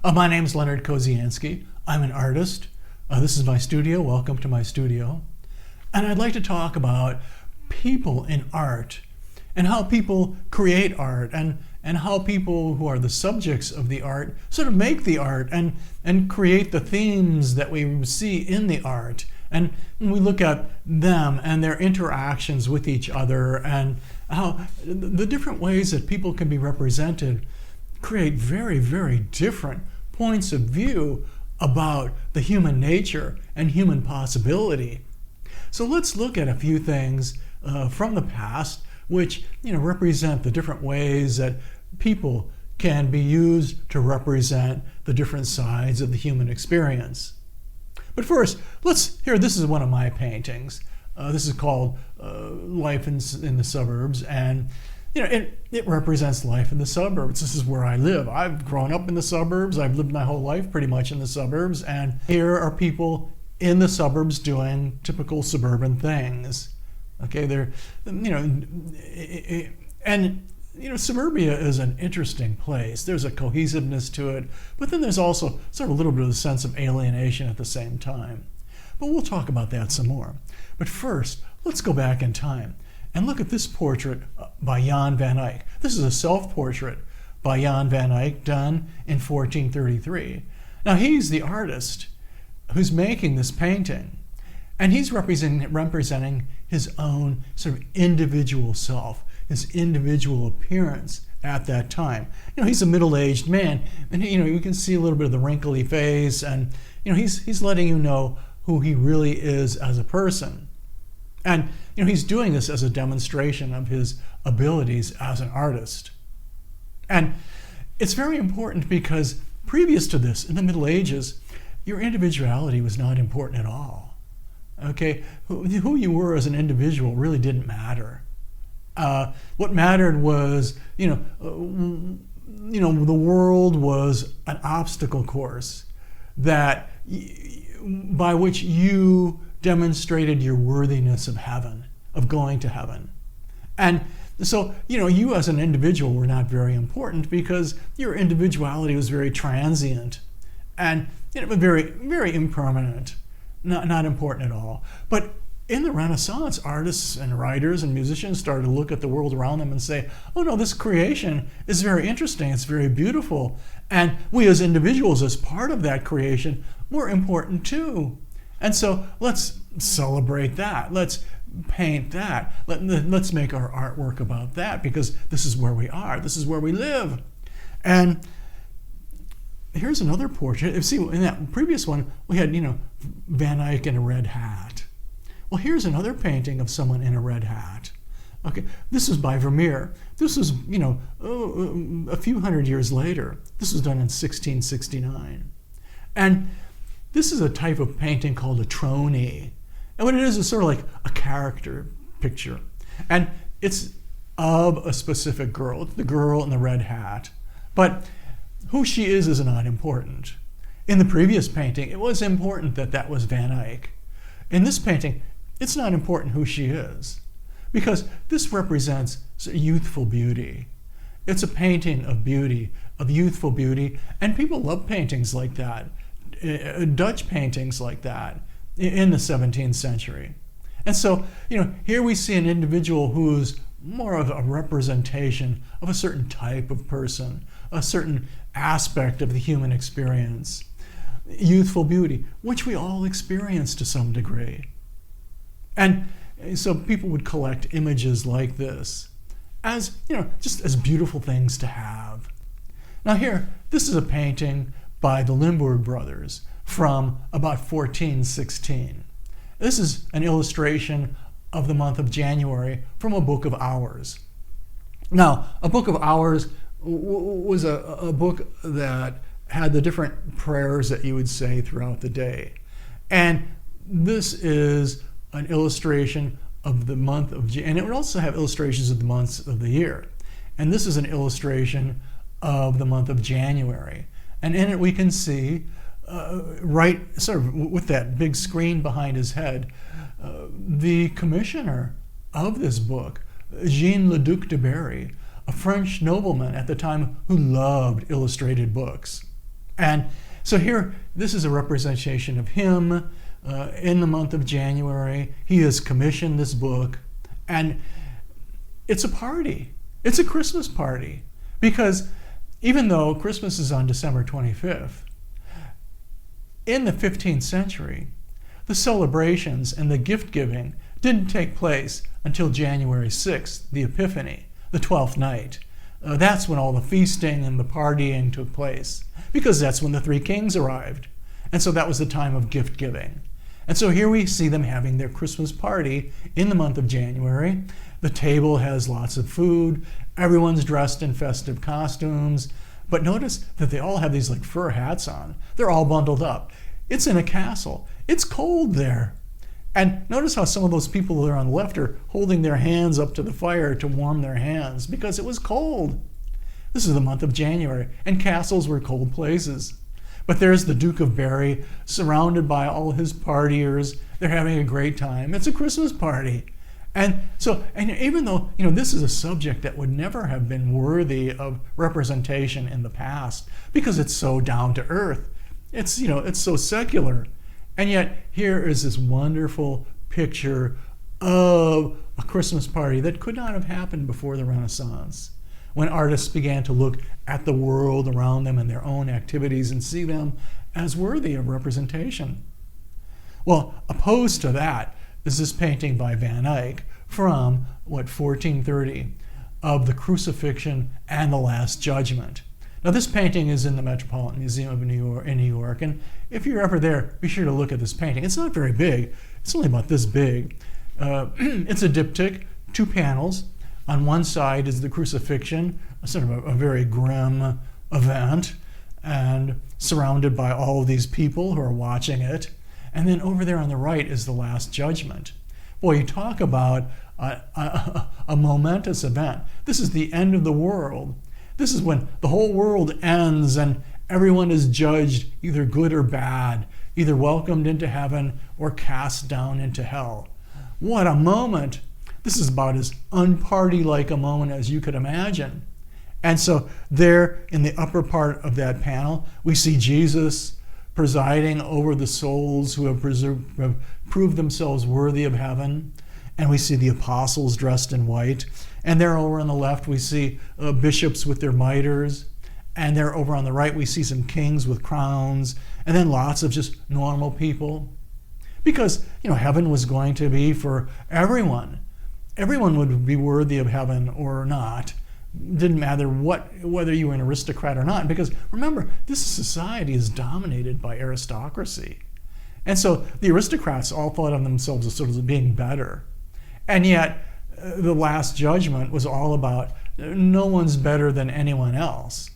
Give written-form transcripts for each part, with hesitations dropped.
My name's Leonard Kozianski. I'm an artist. This is my studio. Welcome to my studio. And I'd like to talk about people in art and how people create art and how people who are the subjects of the art sort of make the art and create the themes that we see in the art. And we look at them and their interactions with each other and how the different ways that people can be represented create very, very different points of view about the human nature and human possibility. So let's look at a few things from the past which represent the different ways that people can be used to represent the different sides of the human experience. But first, this is one of my paintings. This is called Life in the Suburbs, and it represents life in the suburbs. This is where I live. I've grown up in the suburbs. I've lived my whole life pretty much in the suburbs, and here are people in the suburbs doing typical suburban things. Okay, suburbia is an interesting place. There's a cohesiveness to it, but then there's also sort of a little bit of a sense of alienation at the same time. But we'll talk about that some more. But first, let's go back in time and look at this portrait by Jan van Eyck. This is a self-portrait by Jan van Eyck done in 1433. Now he's the artist who's making this painting, and he's representing his own sort of individual self, his individual appearance at that time. He's a middle-aged man, and you can see a little bit of the wrinkly face, and he's letting you know who he really is as a person. And he's doing this as a demonstration of his abilities as an artist. And it's very important because previous to this, in the Middle Ages, your individuality was not important at all. Okay, who you were as an individual really didn't matter. What mattered was, the world was an obstacle course by which you demonstrated your worthiness of heaven, of going to heaven. And so, you as an individual were not very important because your individuality was very transient and very, very impermanent, not important at all. But in the Renaissance, artists and writers and musicians started to look at the world around them and say, oh no, this creation is very interesting, it's very beautiful, and we as individuals, as part of that creation, we're important too. And so let's celebrate that. Let's paint that. Let's make our artwork about that, because this is where we are. This is where we live. And here's another portrait. See, in that previous one, we had, Van Eyck in a red hat. Well, here's another painting of someone in a red hat. Okay, this is by Vermeer. This was, a few hundred years later. This was done in 1669. And this is a type of painting called a trony. And what it is sort of like a character picture. And it's of a specific girl. It's the girl in the red hat. But who she is not important. In the previous painting, it was important that was Van Eyck. In this painting, it's not important who she is, because this represents youthful beauty. It's a painting of beauty, of youthful beauty, and people love paintings like that. Dutch paintings like that in the 17th century. And so, here we see an individual who's more of a representation of a certain type of person, a certain aspect of the human experience. Youthful beauty, which we all experience to some degree. And so people would collect images like this as, just as beautiful things to have. Now here, this is a painting by the Limburg brothers from about 1416. This is an illustration of the month of January from a book of hours. Now, a book of hours was a book that had the different prayers that you would say throughout the day. And this is an illustration of the month of January, and it would also have illustrations of the months of the year. And this is an illustration of the month of January. And in it we can see, right sort of with that big screen behind his head, the commissioner of this book, Jean-le-Duc de Berry, a French nobleman at the time who loved illustrated books. And so here, this is a representation of him in the month of January. He has commissioned this book, and it's a party. It's a Christmas party, because even though Christmas is on December 25th, in the 15th century, the celebrations and the gift giving didn't take place until January 6th, the Epiphany, the 12th night. That's when all the feasting and the partying took place, because that's when the three kings arrived. And so that was the time of gift giving. And so here we see them having their Christmas party in the month of January. The table has lots of food. Everyone's dressed in festive costumes. But notice that they all have these like fur hats on. They're all bundled up. It's in a castle. It's cold there. And notice how some of those people there on the left are holding their hands up to the fire to warm their hands because it was cold. This is the month of January, and castles were cold places. But there's the Duke of Berry surrounded by all his partiers. They're having a great time. It's a Christmas party. And even though, this is a subject that would never have been worthy of representation in the past because it's so down to earth. It's so secular. And yet here is this wonderful picture of a Christmas party that could not have happened before the Renaissance, when artists began to look at the world around them and their own activities and see them as worthy of representation. Well, opposed to that is this painting by Van Eyck from, 1430, of the Crucifixion and the Last Judgment. Now, this painting is in the Metropolitan Museum of New York, and if you're ever there, be sure to look at this painting. It's not very big. It's only about this big. It's a diptych, 2 panels. On one side is the crucifixion, sort of a very grim event, and surrounded by all of these people who are watching it. And then over there on the right is the Last Judgment. Boy, you talk about a momentous event. This is the end of the world. This is when the whole world ends and everyone is judged either good or bad, either welcomed into heaven or cast down into hell. What a moment! This is about as unparty-like a moment as you could imagine. And so there in the upper part of that panel, we see Jesus presiding over the souls who have proved themselves worthy of heaven. And we see the apostles dressed in white. And there over on the left, we see bishops with their mitres. And there over on the right, we see some kings with crowns. And then lots of just normal people. Because, heaven was going to be for everyone. Everyone would be worthy of heaven or not. Didn't matter whether you were an aristocrat or not. Because remember, this society is dominated by aristocracy. And so the aristocrats all thought of themselves as sort of being better. And yet, the Last Judgment was all about no one's better than anyone else.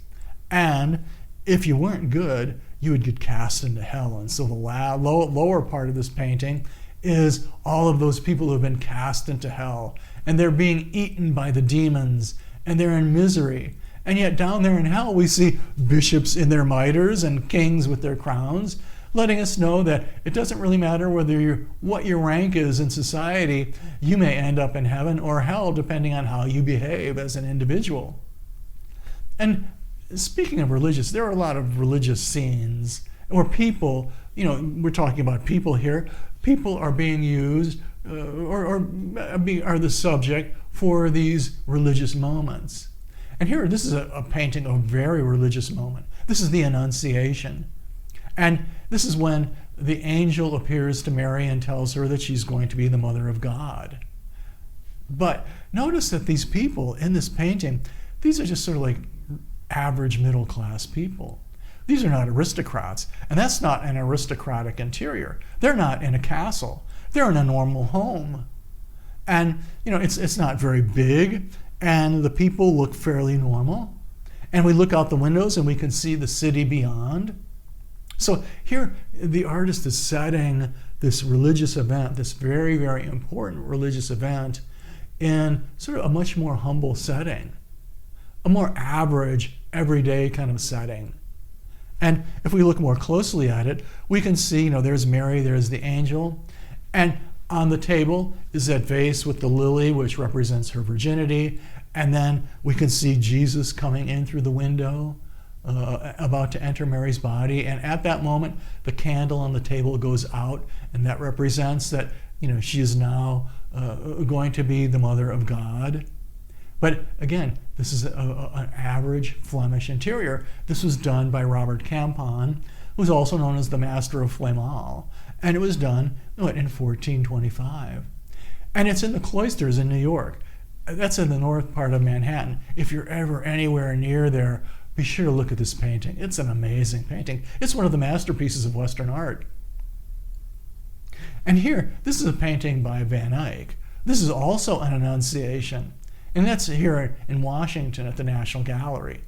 And if you weren't good, you would get cast into hell. And so the lower part of this painting is all of those people who have been cast into hell. And they're being eaten by the demons. And they're in misery. And yet down there in hell, we see bishops in their mitres and kings with their crowns, letting us know that it doesn't really matter what your rank is in society. You may end up in heaven or hell depending on how you behave as an individual. And speaking of religious, there are a lot of religious scenes where people, we're talking about people here, people are being used are the subject for these religious moments. And here, this is a painting of a very religious moment. This is the Annunciation. And this is when the angel appears to Mary and tells her that she's going to be the mother of God. But notice that these people in this painting, these are just sort of like average middle class people. These are not aristocrats, and that's not an aristocratic interior. They're not in a castle. They're in a normal home. And, it's not very big, and the people look fairly normal. And we look out the windows and we can see the city beyond. So here, the artist is setting this religious event, this very, very important religious event, in sort of a much more humble setting, a more average, everyday kind of setting. And if we look more closely at it, we can see, there's Mary, there's the angel, and on the table is that vase with the lily, which represents her virginity, and then we can see Jesus coming in through the window, about to enter Mary's body, and at that moment the candle on the table goes out, and that represents that she is now going to be the mother of God. But again, this is an average Flemish interior. This was done by Robert Campon, who's also known as the master of Flamal, and it was done in 1425. And it's in the Cloisters in New York. That's in the north part of Manhattan. If you're ever anywhere near there, be sure to look at this painting. It's an amazing painting. It's one of the masterpieces of Western art. And here, this is a painting by Van Eyck. This is also an Annunciation. And that's here in Washington at the National Gallery.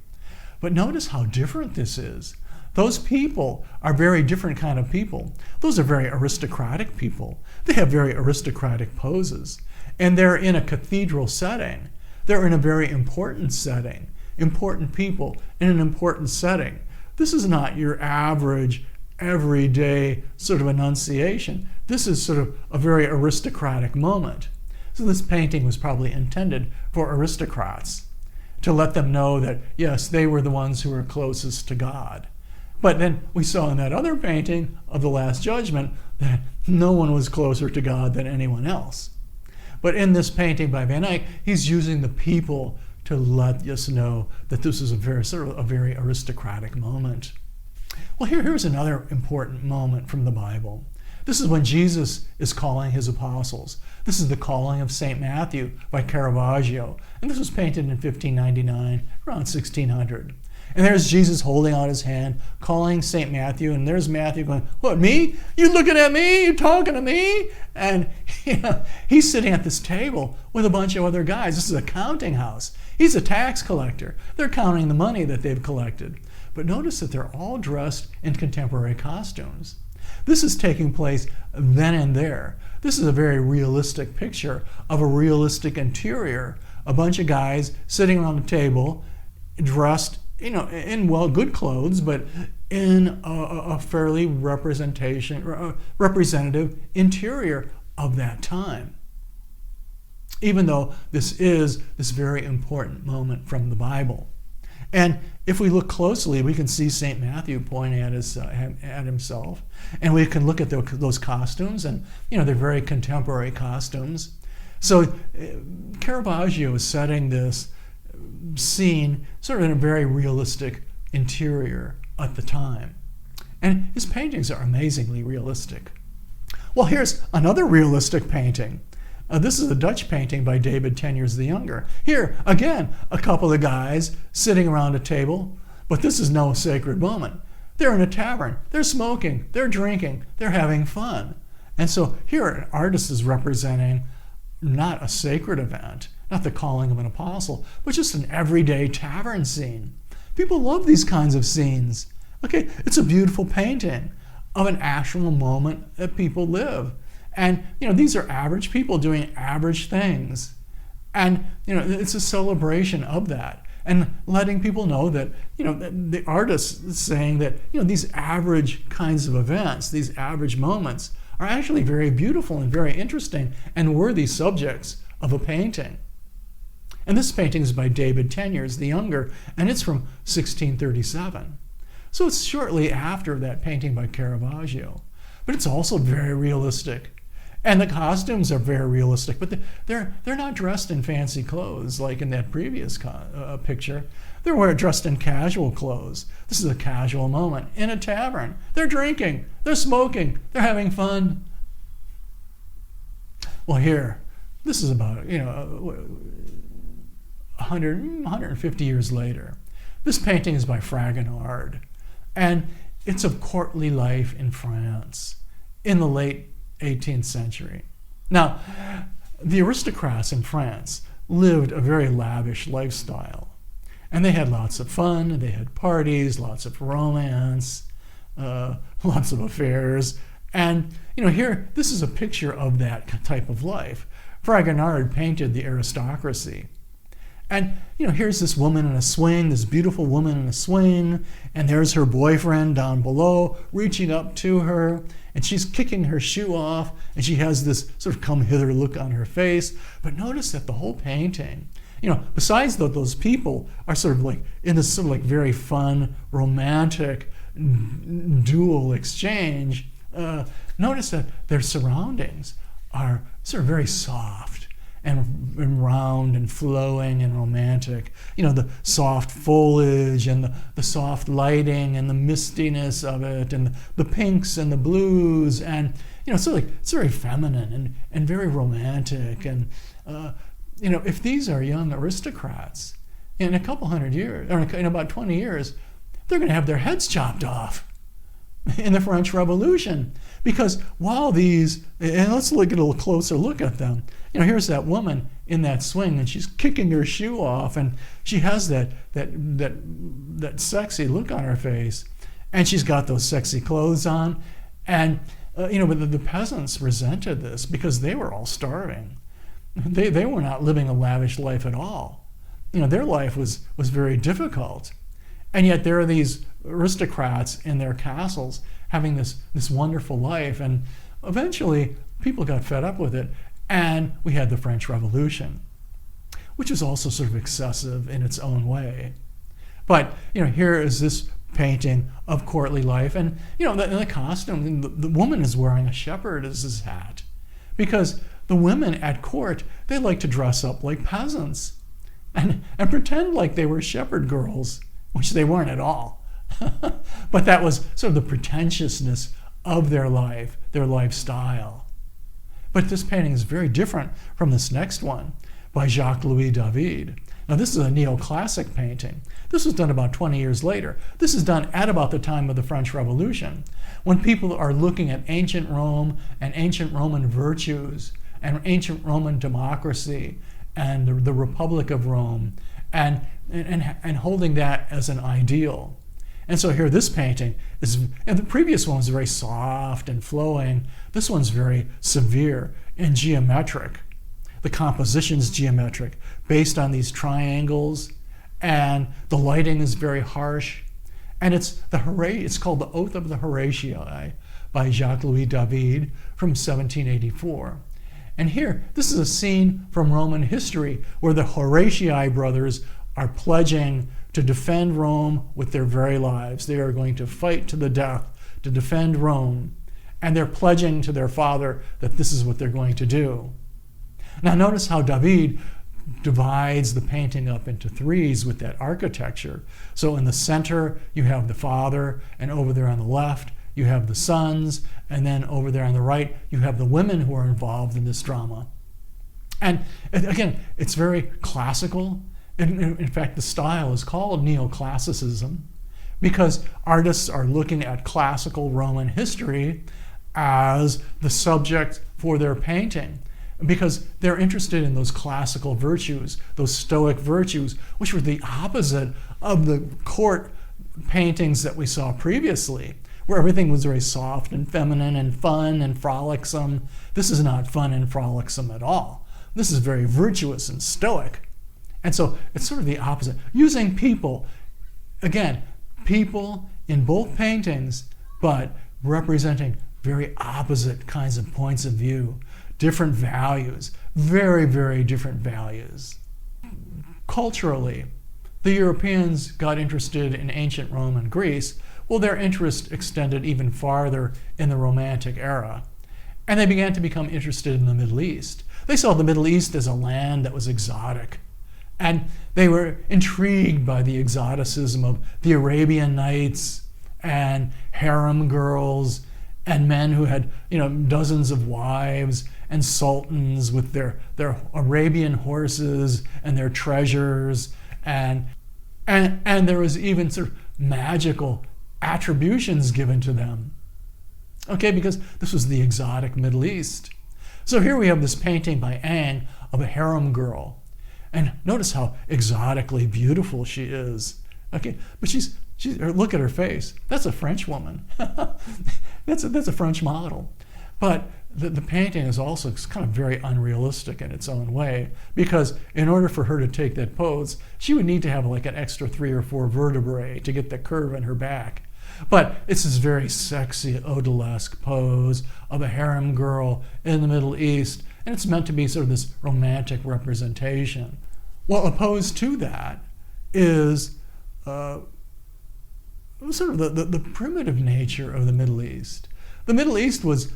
But notice how different this is. Those people are very different kind of people. Those are very aristocratic people. They have very aristocratic poses. And they're in a cathedral setting. They're in a very important setting. Important people in an important setting. This is not your average, everyday sort of Annunciation. This is sort of a very aristocratic moment. So this painting was probably intended for aristocrats, to let them know that, yes, they were the ones who were closest to God. But then we saw in that other painting of the Last Judgment that no one was closer to God than anyone else. But in this painting by Van Eyck, he's using the people to let us know that this is a very aristocratic moment. Well, here's another important moment from the Bible. This is when Jesus is calling his apostles. This is the calling of St. Matthew by Caravaggio. And this was painted in 1599, around 1600. And there's Jesus holding out his hand, calling St. Matthew, and there's Matthew going, "What, me? You looking at me? You talking to me?" And he's sitting at this table with a bunch of other guys. This is a counting house. He's a tax collector. They're counting the money that they've collected. But notice that they're all dressed in contemporary costumes. This is taking place then and there. This is a very realistic picture of a realistic interior. A bunch of guys sitting around a table, dressed, in good clothes, but in a fairly representative interior of that time. Even though this is this very important moment from the Bible. And if we look closely, we can see St. Matthew pointing at himself, and we can look at those costumes, and they're very contemporary costumes. So Caravaggio is setting this scene sort of in a very realistic interior at the time. And his paintings are amazingly realistic. Well, here's another realistic painting. This is a Dutch painting by David Teniers the Younger. Here, again, a couple of guys sitting around a table, but this is no sacred moment. They're in a tavern. They're smoking. They're drinking. They're having fun. And so here an artist is representing not a sacred event, not the calling of an apostle, but just an everyday tavern scene. People love these kinds of scenes. Okay, it's a beautiful painting of an actual moment that people live. And these are average people doing average things. And it's a celebration of that. And letting people know that, the artist is saying that, these average kinds of events, these average moments, are actually very beautiful and very interesting and worthy subjects of a painting. And this painting is by David Teniers the Younger, and it's from 1637. So it's shortly after that painting by Caravaggio. But it's also very realistic. And the costumes are very realistic, but they're not dressed in fancy clothes like in that previous picture. They're dressed in casual clothes. This is a casual moment in a tavern. They're drinking, they're smoking, they're having fun. Well, here, this is about 150 years later. This painting is by Fragonard, and it's of courtly life in France in the late 18th century. Now, the aristocrats in France lived a very lavish lifestyle, and they had lots of fun, they had parties, lots of romance, lots of affairs, and here, this is a picture of that type of life. Fragonard painted the aristocracy. And here's this woman in a swing, this beautiful woman in a swing, and there's her boyfriend down below reaching up to her, and she's kicking her shoe off, and she has this sort of come hither look on her face. But notice that the whole painting besides that, those people are sort of like in this sort of like very fun, romantic, dual exchange. Notice that their surroundings are sort of very soft and round and flowing and romantic. The soft foliage and the soft lighting and the mistiness of it and the pinks and the blues and so like it's very feminine and very romantic and if these are young aristocrats in a couple hundred years or in about 20 years, they're going to have their heads chopped off in the French Revolution. Because while these, and let's get a little closer look at them. Here's that woman in that swing, and she's kicking her shoe off, and she has that sexy look on her face, and she's got those sexy clothes on, and but the peasants resented this because they were all starving. They were not living a lavish life at all. Their life was very difficult, and yet there are these aristocrats in their castles having this wonderful life, and eventually people got fed up with it, and we had the French Revolution, which was also sort of excessive in its own way. But here is this painting of courtly life, and the costume, the woman is wearing a shepherdess's hat, because the women at court, they like to dress up like peasants and pretend like they were shepherd girls, which they weren't at all. But that was sort of the pretentiousness of their life, their lifestyle. But this painting is very different from this next one by Jacques-Louis David. Now this is a neoclassic painting. This was done about 20 years later. This is done at about the time of the French Revolution, when people are looking at ancient Rome and ancient Roman virtues and ancient Roman democracy and the Republic of Rome and holding that as an ideal. And so here this painting is, and the previous one was very soft and flowing. This one's very severe and geometric. The composition's geometric, based on these triangles, and the lighting is very harsh. And it's called The Oath of the Horatii by Jacques-Louis David from 1784. And here, this is a scene from Roman history where the Horatii brothers are pledging to defend Rome with their very lives. They are going to fight to the death to defend Rome. And they're pledging to their father that this is what they're going to do. Now notice how David divides the painting up into threes with that architecture. So in the center, you have the father, and over there on the left, you have the sons, and then over there on the right, you have the women who are involved in this drama. And again, it's very classical. In fact, the style is called neoclassicism because artists are looking at classical Roman history as the subject for their painting, because they're interested in those classical virtues, those Stoic virtues, which were the opposite of the court paintings that we saw previously, where everything was very soft and feminine and fun and frolicsome. This is not fun and frolicsome at all. This is very virtuous and Stoic. And so it's sort of the opposite. Using people, again, people in both paintings, but representing very opposite kinds of points of view, different values, very, very different values. Culturally, the Europeans got interested in ancient Rome and Greece. Well, their interest extended even farther in the Romantic era. And they began to become interested in the Middle East. They saw the Middle East as a land that was exotic. And they were intrigued by the exoticism of the Arabian Nights and harem girls and men who had, dozens of wives and sultans with their Arabian horses and their treasures. And there was even sort of magical attributions given to them. Okay, because this was the exotic Middle East. So here we have this painting by Ang of a harem girl. And notice how exotically beautiful she is. Okay, but she's look at her face. That's a French woman. that's a French model. But the painting is also kind of very unrealistic in its own way, because in order for her to take that pose, she would need to have like an extra 3 or 4 vertebrae to get the curve in her back. But it's this very sexy odalisque pose of a harem girl in the Middle East, and it's meant to be sort of this romantic representation. Well, opposed to that is sort of the primitive nature of the Middle East. The Middle East was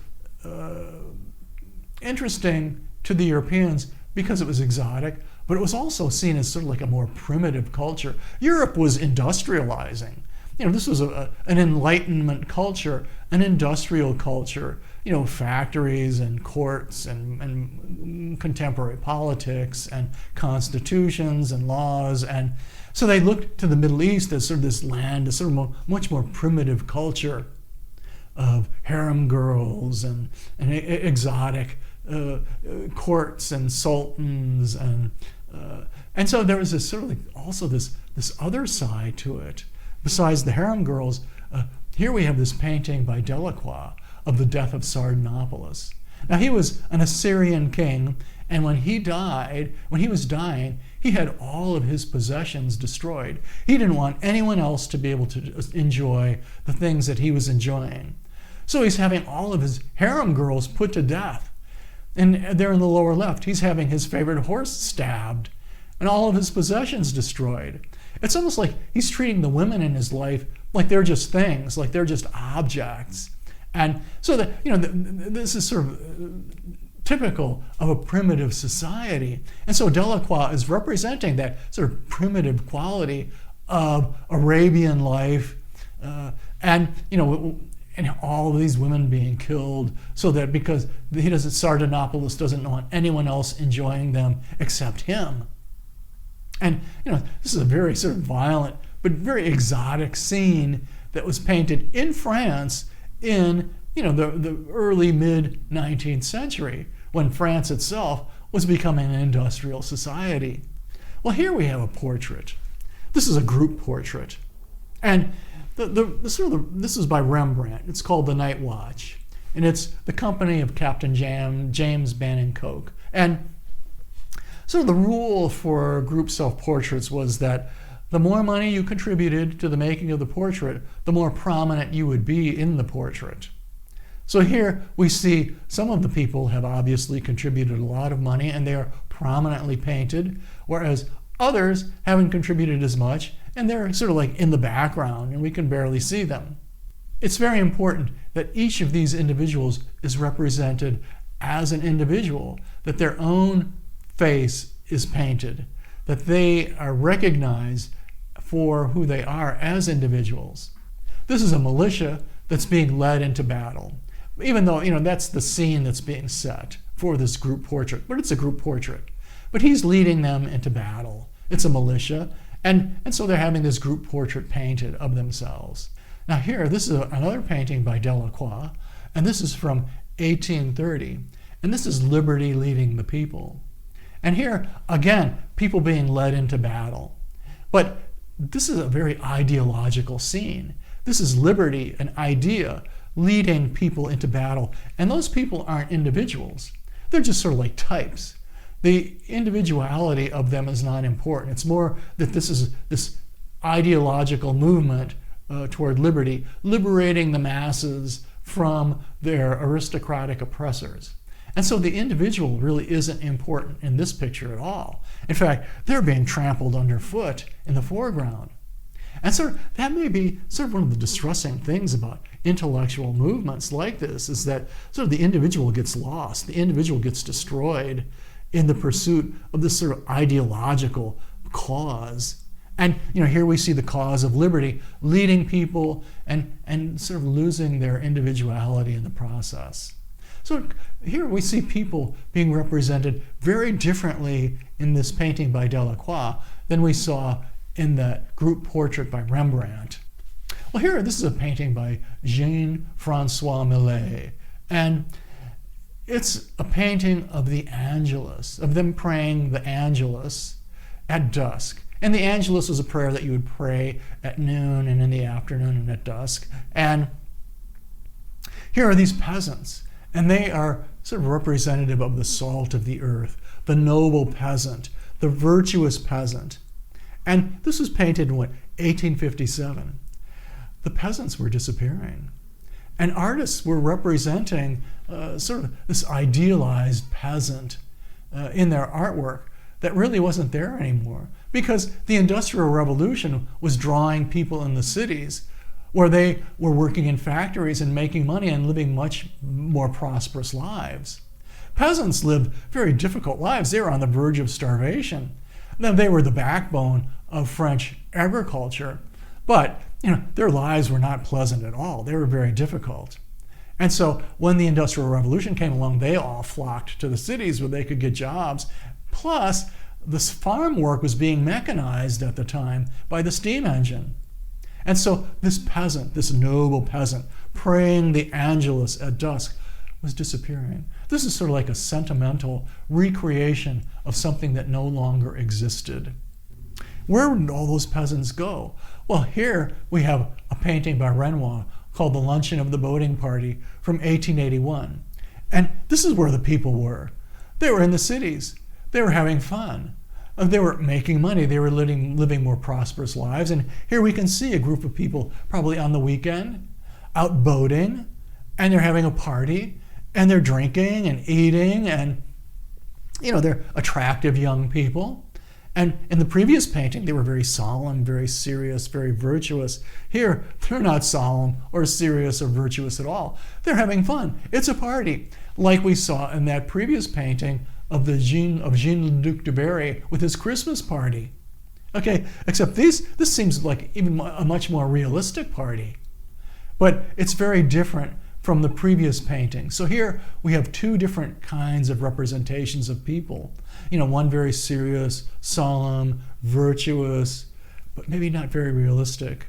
interesting to the Europeans because it was exotic, but it was also seen as sort of like a more primitive culture. Europe was industrializing. This was an Enlightenment culture, an industrial culture, factories and courts and contemporary politics and constitutions and laws. And so they looked to the Middle East as sort of this land, a sort of much more primitive culture of harem girls and exotic courts and sultans. And so there was this sort of also this other side to it. Besides the harem girls, here we have this painting by Delacroix of the death of Sardanapalus. Now, he was an Assyrian king, and when he was dying, he had all of his possessions destroyed. He didn't want anyone else to be able to enjoy the things that he was enjoying. So he's having all of his harem girls put to death. And there in the lower left, he's having his favorite horse stabbed and all of his possessions destroyed. It's almost like he's treating the women in his life like they're just things, like they're just objects. And so that, this is sort of typical of a primitive society. And so Delacroix is representing that sort of primitive quality of Arabian life, and all these women being killed, so that because Sardanapalus doesn't want anyone else enjoying them except him. And this is a very sort of violent but very exotic scene that was painted in France in the early mid 19th century, when France itself was becoming an industrial society. Well, here we have a portrait. This is a group portrait, and this is by Rembrandt. It's called The Night Watch, and it's the company of Captain James Bannon Coke. And so the rule for group self-portraits was that the more money you contributed to the making of the portrait, the more prominent you would be in the portrait. So here we see some of the people have obviously contributed a lot of money and they are prominently painted, whereas others haven't contributed as much and they're sort of like in the background and we can barely see them. It's very important that each of these individuals is represented as an individual, that their own face is painted, that they are recognized for who they are as individuals. This is a militia that's being led into battle, even though that's the scene that's being set for this group portrait, but it's a group portrait. But he's leading them into battle. It's a militia, and so they're having this group portrait painted of themselves. Now here, this is another painting by Delacroix, and this is from 1830, and this is Liberty leading the people. And here, again, people being led into battle. But this is a very ideological scene. This is liberty, an idea, leading people into battle. And those people aren't individuals. They're just sort of like types. The individuality of them is not important. It's more that this is this ideological movement toward liberty, liberating the masses from their aristocratic oppressors. And so the individual really isn't important in this picture at all. In fact, they're being trampled underfoot in the foreground. And so that may be sort of one of the distressing things about intellectual movements like this, is that sort of the individual gets lost, the individual gets destroyed in the pursuit of this sort of ideological cause. And here we see the cause of liberty leading people and sort of losing their individuality in the process. So here we see people being represented very differently in this painting by Delacroix than we saw in that group portrait by Rembrandt. Well, here, this is a painting by Jean-Francois Millet, and it's a painting of the Angelus, of them praying the Angelus at dusk. And the Angelus was a prayer that you would pray at noon and in the afternoon and at dusk. And here are these peasants, and they are sort of representative of the salt of the earth, the noble peasant, the virtuous peasant. And this was painted in 1857. The peasants were disappearing. And artists were representing sort of this idealized peasant in their artwork. that really wasn't there anymore, because the Industrial Revolution was drawing people in the cities where they were working in factories and making money and living much more prosperous lives. Peasants lived very difficult lives. They were on the verge of starvation. Now, they were the backbone of French agriculture, but their lives were not pleasant at all. They were very difficult. And so when the Industrial Revolution came along, they all flocked to the cities where they could get jobs. Plus, this farm work was being mechanized at the time by the steam engine. And so this peasant, this noble peasant, praying the Angelus at dusk, was disappearing. This is sort of like a sentimental recreation of something that no longer existed. Where did all those peasants go? Well, here we have a painting by Renoir called The Luncheon of the Boating Party from 1881. And this is where the people were. They were in the cities. They were having fun. They were making money. They were living more prosperous lives. And here we can see a group of people probably on the weekend out boating, and they're having a party, and they're drinking and eating, and they're attractive young people. And in the previous painting, they were very solemn, very serious, very virtuous. Here, they're not solemn or serious or virtuous at all. They're having fun. It's a party, like we saw in that previous painting of Jean-le-Duc de Berry with his Christmas party. Okay, except this seems like even a much more realistic party. But it's very different from the previous painting. So here we have two different kinds of representations of people. One very serious, solemn, virtuous, but maybe not very realistic.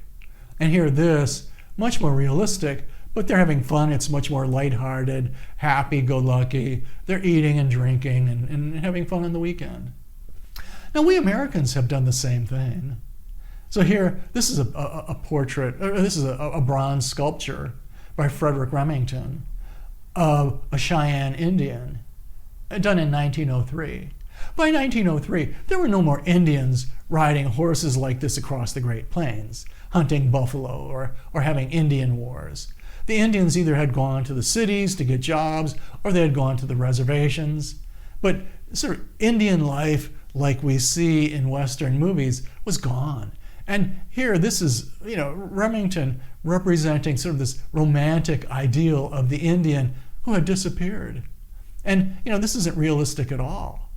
And here this, much more realistic, but they're having fun. It's much more lighthearted, happy-go-lucky. They're eating and drinking and having fun on the weekend. Now, we Americans have done the same thing. So here, this is a portrait, or this is a bronze sculpture by Frederick Remington of a Cheyenne Indian, done in 1903. By 1903, there were no more Indians riding horses like this across the Great Plains, hunting buffalo or having Indian wars. The Indians either had gone to the cities to get jobs or they had gone to the reservations. But sort of Indian life, like we see in Western movies, was gone. And here, this is, Remington representing sort of this romantic ideal of the Indian who had disappeared. And, this isn't realistic at all.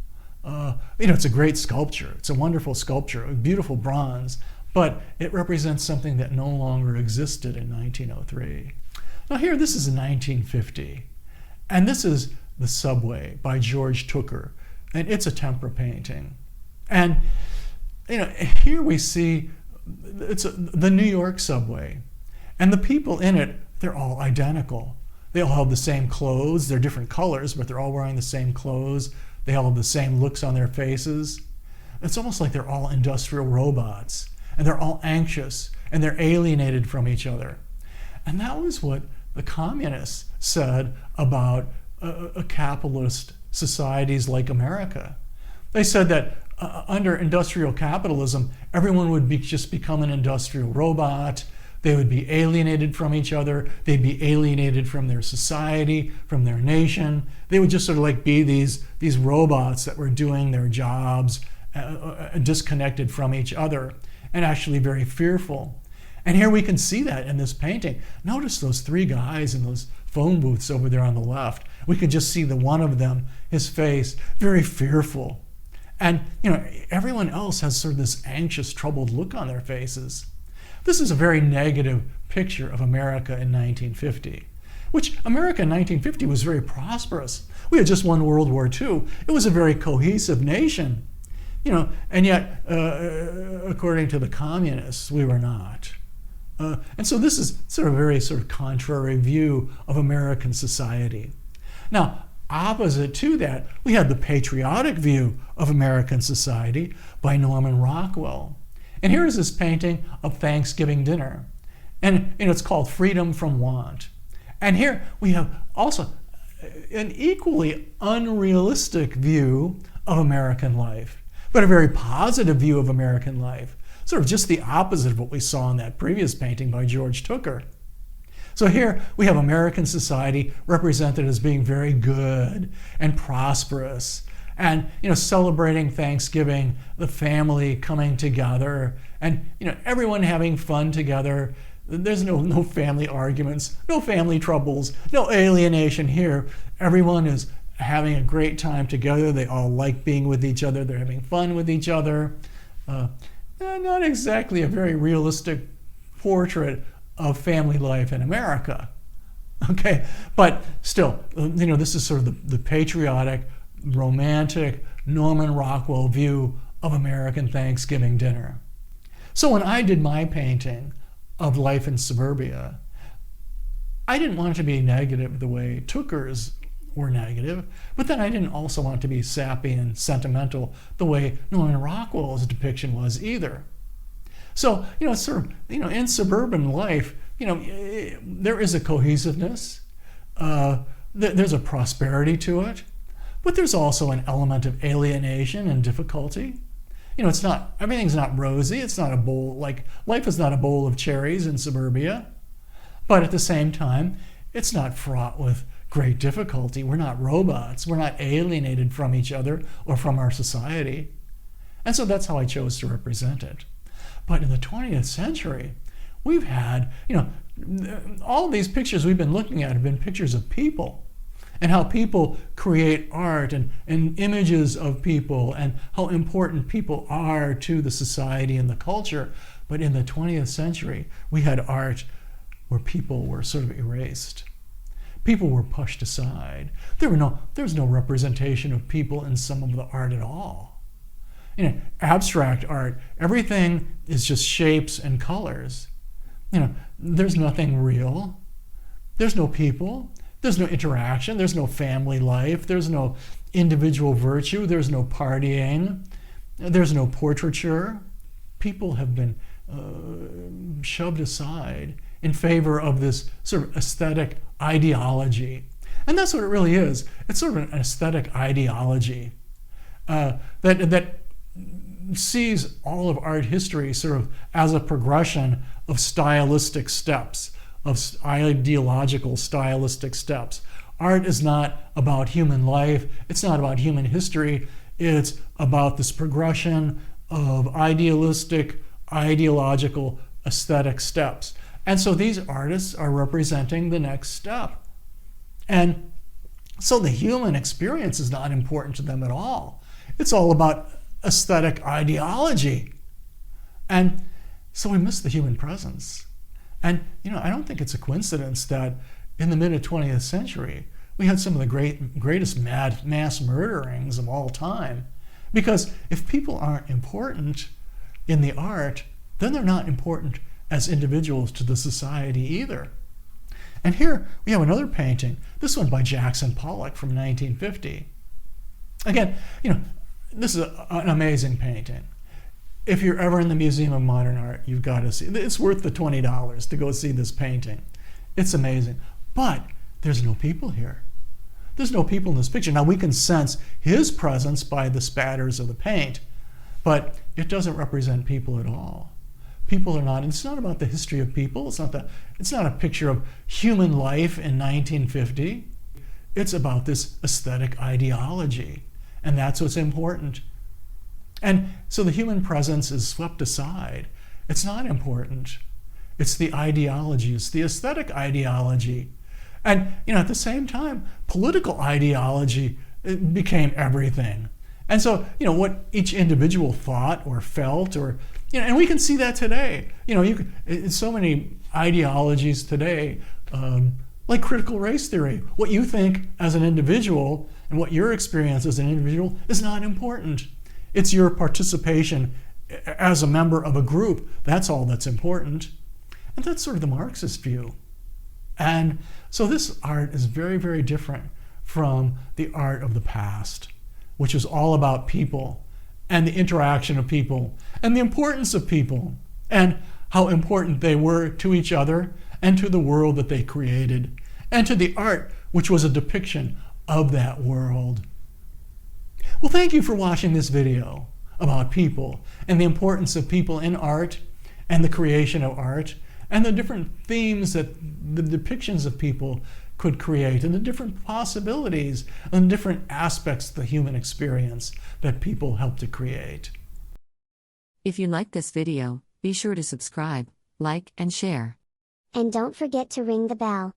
It's a great sculpture. It's a wonderful sculpture, a beautiful bronze, but it represents something that no longer existed in 1903. Now here, this is in 1950, and this is The Subway by George Tooker, and it's a tempera painting. And, here we see the New York subway, and the people in it, they're all identical. They all have the same clothes. They're different colors, but they're all wearing the same clothes. They all have the same looks on their faces. It's almost like they're all industrial robots, and they're all anxious, and they're alienated from each other. And that was what the communists said about capitalist societies like America. They said that under industrial capitalism, everyone would just become an industrial robot. They would be alienated from each other. They'd be alienated from their society, from their nation. They would just sort of like be these robots that were doing their jobs, disconnected from each other, and actually very fearful. And here we can see that in this painting. Notice those three guys in those phone booths over there on the left. We can just see the one of them, his face, very fearful. And, everyone else has sort of this anxious, troubled look on their faces. This is a very negative picture of America in 1950, which America in 1950 was very prosperous. We had just won World War II. It was a very cohesive nation, and yet, according to the communists, we were not. And so this is sort of a very sort of contrary view of American society. Now, opposite to that, we had the patriotic view of American society by Norman Rockwell. And here's this painting of Thanksgiving dinner. And it's called Freedom from Want. And here we have also an equally unrealistic view of American life, but a very positive view of American life. Sort of just the opposite of what we saw in that previous painting by George Tooker. So here we have American society represented as being very good and prosperous and celebrating Thanksgiving, the family coming together, and everyone having fun together. There's no family arguments, no family troubles, no alienation here. Everyone is having a great time together. They all like being with each other. They're having fun with each other. Not exactly a very realistic portrait of family life in America. Okay, but still, this is sort of the patriotic, romantic, Norman Rockwell view of American Thanksgiving dinner. So when I did my painting of life in suburbia, I didn't want it to be negative the way Tooker's were negative, but then I didn't also want it to be sappy and sentimental the way Norman Rockwell's depiction was either. So, it's sort of, in suburban life, there is a cohesiveness, there's a prosperity to it, but there's also an element of alienation and difficulty. Everything's not rosy. It's not a bowl, life is not a bowl of cherries in suburbia, but at the same time, it's not fraught with great difficulty. We're not robots. We're not alienated from each other or from our society. And so that's how I chose to represent it. But in the 20th century, we've had, all of these pictures we've been looking at have been pictures of people and how people create art and images of people and how important people are to the society and the culture. But in the 20th century, we had art where people were sort of erased. People were pushed aside. There was no representation of people in some of the art at all. Abstract art, everything is just shapes and colors. There's nothing real. There's no people. There's no interaction. There's no family life. There's no individual virtue. There's no partying. There's no portraiture. People have been shoved aside in favor of this sort of aesthetic ideology. And that's what it really is. It's sort of an aesthetic ideology that sees all of art history sort of as a progression of stylistic steps, of ideological stylistic steps. Art is not about human life. It's not about human history. It's about this progression of idealistic, ideological, aesthetic steps. And so these artists are representing the next step. And so the human experience is not important to them at all. It's all about aesthetic ideology. And so we miss the human presence. And, I don't think it's a coincidence that in the mid-20th century, we had some of the greatest mass murderings of all time. Because if people aren't important in the art, then they're not important as individuals to the society either. And here we have another painting, this one by Jackson Pollock from 1950. Again, this is an amazing painting. If you're ever in the Museum of Modern Art, you've got to see it. It's worth the $20 to go see this painting. It's amazing. But there's no people here. There's no people in this picture. Now we can sense his presence by the spatters of the paint, but it doesn't represent people at all. People are not, and it's not about the history of people. It's not a picture of human life in 1950. It's about this aesthetic ideology, and that's what's important. And so the human presence is swept aside. It's not important. It's the ideology. It's the aesthetic ideology. And at the same time, political ideology became everything. And so, what each individual thought or felt, or and we can see that today. So many ideologies today, like critical race theory. What you think as an individual and what your experience as an individual is not important. It's your participation as a member of a group. That's all that's important. And that's sort of the Marxist view. And so this art is very, very different from the art of the past, which was all about people and the interaction of people and the importance of people and how important they were to each other and to the world that they created and to the art, which was a depiction of that world. Well, thank you for watching this video about people and the importance of people in art and the creation of art and the different themes that the depictions of people could create, and the different possibilities and different aspects of the human experience that people help to create. If you like this video, be sure to subscribe, like, and share. And don't forget to ring the bell.